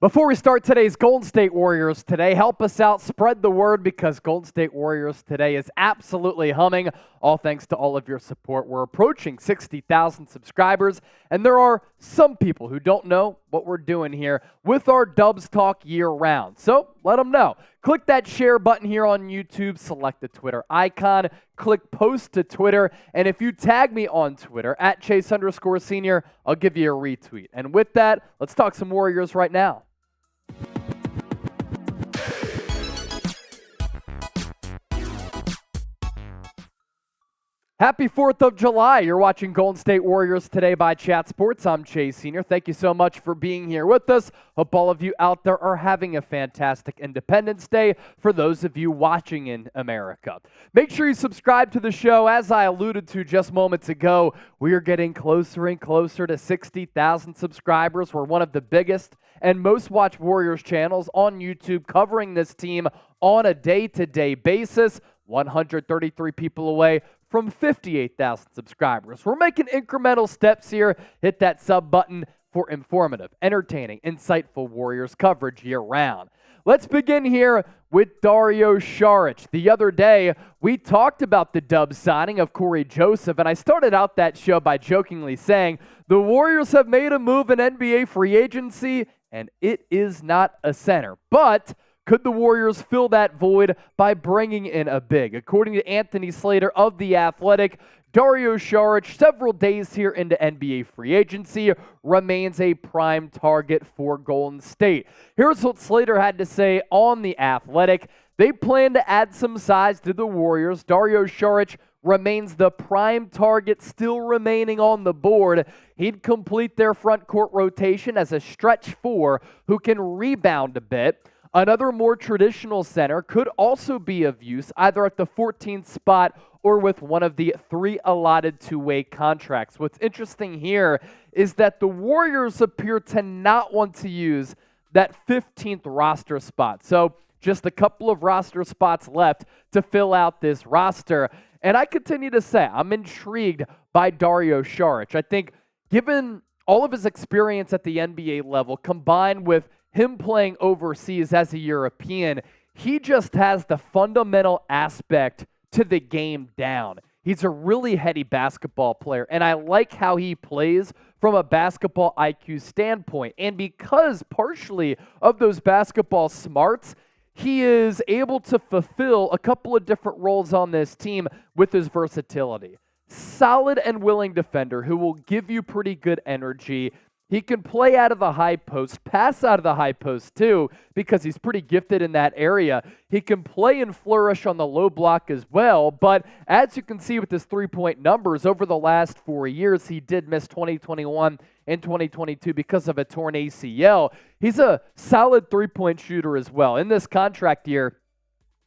Before we start today's Golden State Warriors today, help us out, spread the word, because Golden State Warriors today is absolutely humming, all thanks to all of your support. We're approaching 60,000 subscribers, and there are some people who don't know what we're doing here with our Dubs Talk year-round. So let them know. Click that share button here on YouTube, select the Twitter icon, click post to Twitter, and if you tag me on Twitter, at Chase_Senior, I'll give you a retweet. And with that, let's talk some Warriors right now. Happy 4th of July. You're watching Golden State Warriors today by Chat Sports. I'm Chase Senior. Thank you so much for being here with us. Hope all of you out there are having a fantastic Independence Day for those of you watching in America. Make sure you subscribe to the show. As I alluded to just moments ago, we are getting closer and closer to 60,000 subscribers. We're one of the biggest and most watched Warriors channels on YouTube covering this team on a day-to-day basis. 133 people away from 58,000 subscribers. We're making incremental steps here. Hit that sub button for informative, entertaining, insightful Warriors coverage year-round. Let's begin here with Dario Saric. The other day, we talked about the Dubs signing of Corey Joseph, and I started out that show by jokingly saying, the Warriors have made a move in NBA free agency, and it is not a center. But could the Warriors fill that void by bringing in a big? According to Anthony Slater of The Athletic, Dario Saric, several days here into NBA free agency, remains a prime target for Golden State. Here's what Slater had to say on The Athletic. They plan to add some size to the Warriors. Dario Saric remains the prime target still remaining on the board. He'd complete their front court rotation as a stretch four who can rebound a bit. Another more traditional center could also be of use either at the 14th spot or with one of the 3 allotted two-way contracts. What's interesting here is that the Warriors appear to not want to use that 15th roster spot. So just a couple of roster spots left to fill out this roster. And I continue to say I'm intrigued by Dario Saric. I think given all of his experience at the NBA level combined with him playing overseas as a European, he just has the fundamental aspect to the game down. He's a really heady basketball player, and I like how he plays from a basketball IQ standpoint. And because partially of those basketball smarts, he is able to fulfill a couple of different roles on this team with his versatility. Solid and willing defender who will give you pretty good energy. He can play out of the high post, pass out of the high post too, because he's pretty gifted in that area. He can play and flourish on the low block as well, but as you can see with his three-point numbers, over the last 4 years, he did miss 2021 and 2022 because of a torn ACL. He's a solid three-point shooter as well. In this contract year,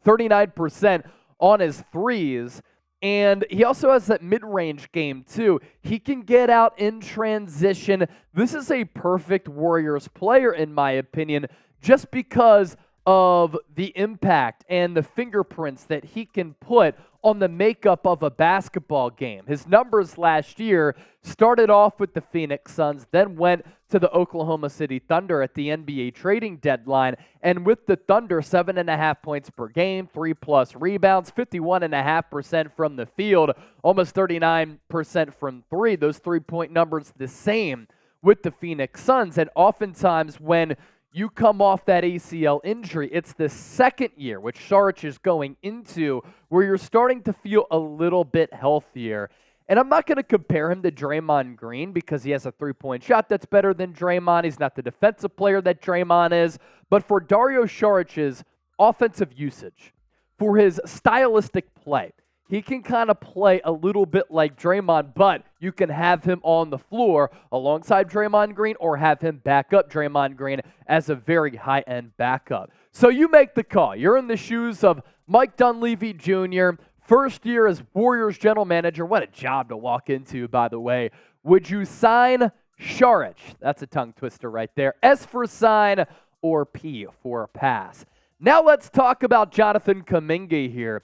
39% on his threes. And he also has that mid-range game, too. He can get out in transition. This is a perfect Warriors player, in my opinion, just because of the impact and the fingerprints that he can put on the makeup of a basketball game. His numbers last year started off with the Phoenix Suns, then went to the Oklahoma City Thunder at the NBA trading deadline. And with the Thunder, 7.5 points per game, 3+ rebounds, 51.5% from the field, almost 39% from three. Those three-point numbers the same with the Phoenix Suns. And oftentimes when you come off that ACL injury, it's the second year, which Saric is going into, where you're starting to feel a little bit healthier. And I'm not going to compare him to Draymond Green because he has a three-point shot that's better than Draymond. He's not the defensive player that Draymond is. But for Dario Saric's offensive usage, for his stylistic play, he can kind of play a little bit like Draymond, but you can have him on the floor alongside Draymond Green or have him back up Draymond Green as a very high-end backup. So you make the call. You're in the shoes of Mike Dunleavy Jr., first year as Warriors general manager. What a job to walk into, by the way. Would you sign Saric? That's a tongue twister right there. S for sign or P for pass. Now let's talk about Jonathan Kuminga here.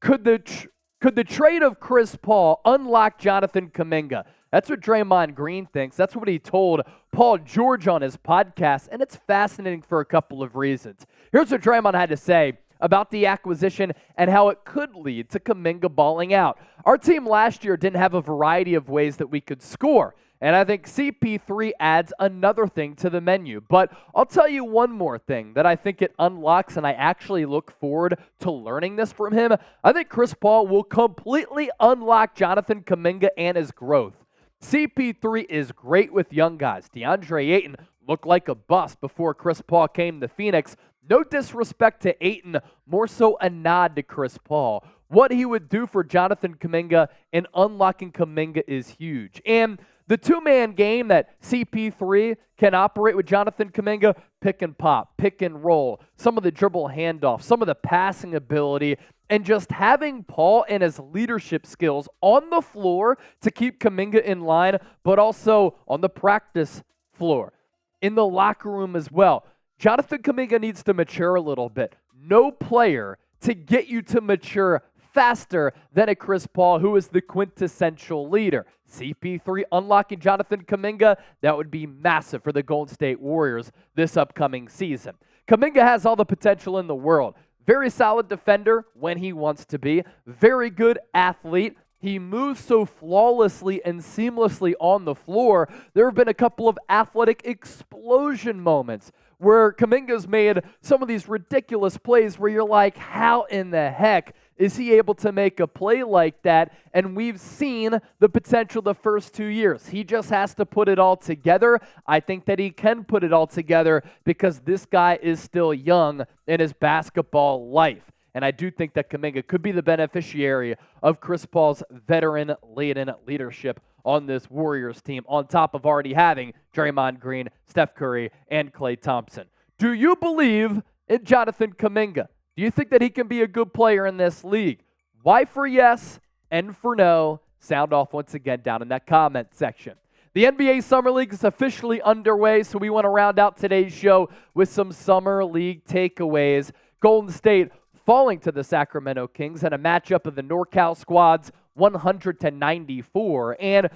Could the trade of Chris Paul unlock Jonathan Kuminga? That's what Draymond Green thinks. That's what he told Paul George on his podcast, and it's fascinating for a couple of reasons. Here's what Draymond had to say about the acquisition and how it could lead to Kuminga balling out. Our team last year didn't have a variety of ways that we could score, and I think CP3 adds another thing to the menu. But I'll tell you one more thing that I think it unlocks, and I actually look forward to learning this from him. I think Chris Paul will completely unlock Jonathan Kuminga and his growth. CP3 is great with young guys. Deandre Ayton looked like a bust before Chris Paul came to Phoenix. No disrespect to Ayton, more so a nod to Chris Paul. What he would do for Jonathan Kuminga and unlocking Kuminga is huge. And the two-man game that CP3 can operate with Jonathan Kuminga, pick and pop, pick and roll, some of the dribble handoffs, some of the passing ability, and just having Paul and his leadership skills on the floor to keep Kuminga in line, but also on the practice floor, in the locker room as well. Jonathan Kuminga needs to mature a little bit. No player to get you to mature faster than a Chris Paul, who is the quintessential leader. CP3 unlocking Jonathan Kuminga, that would be massive for the Golden State Warriors this upcoming season. Kuminga has all the potential in the world. Very solid defender when he wants to be. Very good athlete. He moves so flawlessly and seamlessly on the floor. There have been a couple of athletic explosion moments where Kuminga's made some of these ridiculous plays where you're like, how in the heck is he able to make a play like that? And we've seen the potential the first 2 years. He just has to put it all together. I think that he can put it all together because this guy is still young in his basketball life. And I do think that Kuminga could be the beneficiary of Chris Paul's veteran-laden leadership on this Warriors team, on top of already having Draymond Green, Steph Curry, and Klay Thompson. Do you believe in Jonathan Kuminga? Do you think that he can be a good player in this league? Y for yes and for no. Sound off once again down in that comment section. The NBA Summer League is officially underway, so we want to round out today's show with some Summer League takeaways. Golden State falling to the Sacramento Kings in a matchup of the NorCal squads, 100-94. And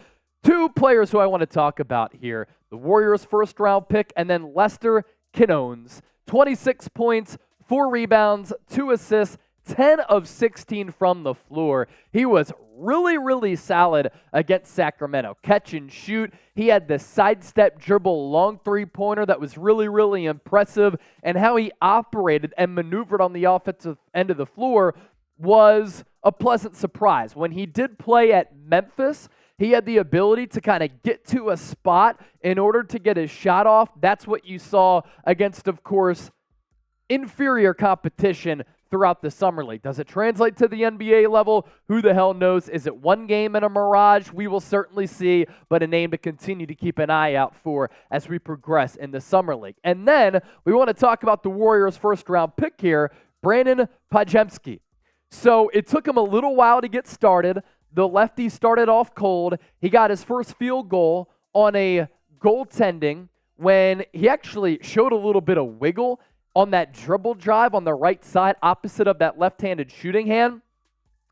two players who I want to talk about here, the Warriors' first-round pick and then Lester Quinones. 26 points, 4 rebounds, 2 assists, 10 of 16 from the floor. He was really, really solid against Sacramento. Catch and shoot. He had the sidestep dribble long three-pointer that was really, really impressive. And how he operated and maneuvered on the offensive end of the floor was a pleasant surprise. When he did play at Memphis, he had the ability to kind of get to a spot in order to get his shot off. That's what you saw against, of course, inferior competition throughout the Summer League. Does it translate to the NBA level? Who the hell knows? Is it one game in a mirage? We will certainly see, but a name to continue to keep an eye out for as we progress in the Summer League. And then we want to talk about the Warriors' first-round pick here, Brandin Podziemski. So it took him a little while to get started. The lefty started off cold. He got his first field goal on a goaltending when he actually showed a little bit of wiggle on that dribble drive on the right side opposite of that left-handed shooting hand.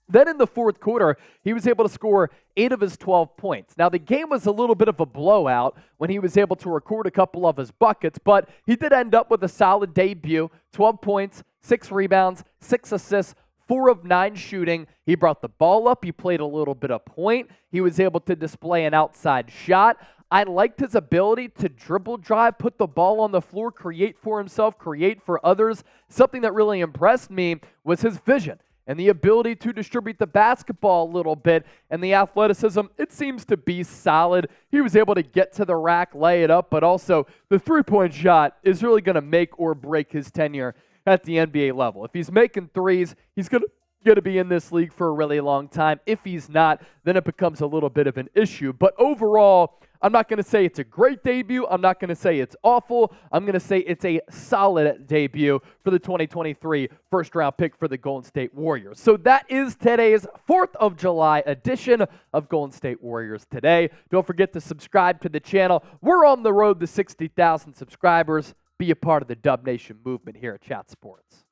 Then in the fourth quarter, he was able to score 8 of his 12 points. Now, the game was a little bit of a blowout when he was able to record a couple of his buckets, but he did end up with a solid debut, 12 points, 6 rebounds, 6 assists, 4 of 9 shooting. He brought the ball up. He played a little bit of point. He was able to display an outside shot. I liked his ability to dribble drive, put the ball on the floor, create for himself, create for others. Something that really impressed me was his vision and the ability to distribute the basketball a little bit, and the athleticism, it seems to be solid. He was able to get to the rack, lay it up, but also the three-point shot is really going to make or break his tenure at the NBA level. If he's making threes, he's going to be in this league for a really long time. If he's not, then it becomes a little bit of an issue. But overall, I'm not going to say it's a great debut. I'm not going to say it's awful. I'm going to say it's a solid debut for the 2023 first-round pick for the Golden State Warriors. So that is today's 4th of July edition of Golden State Warriors Today. Don't forget to subscribe to the channel. We're on the road to 60,000 subscribers. Be a part of the Dub Nation movement here at Chat Sports.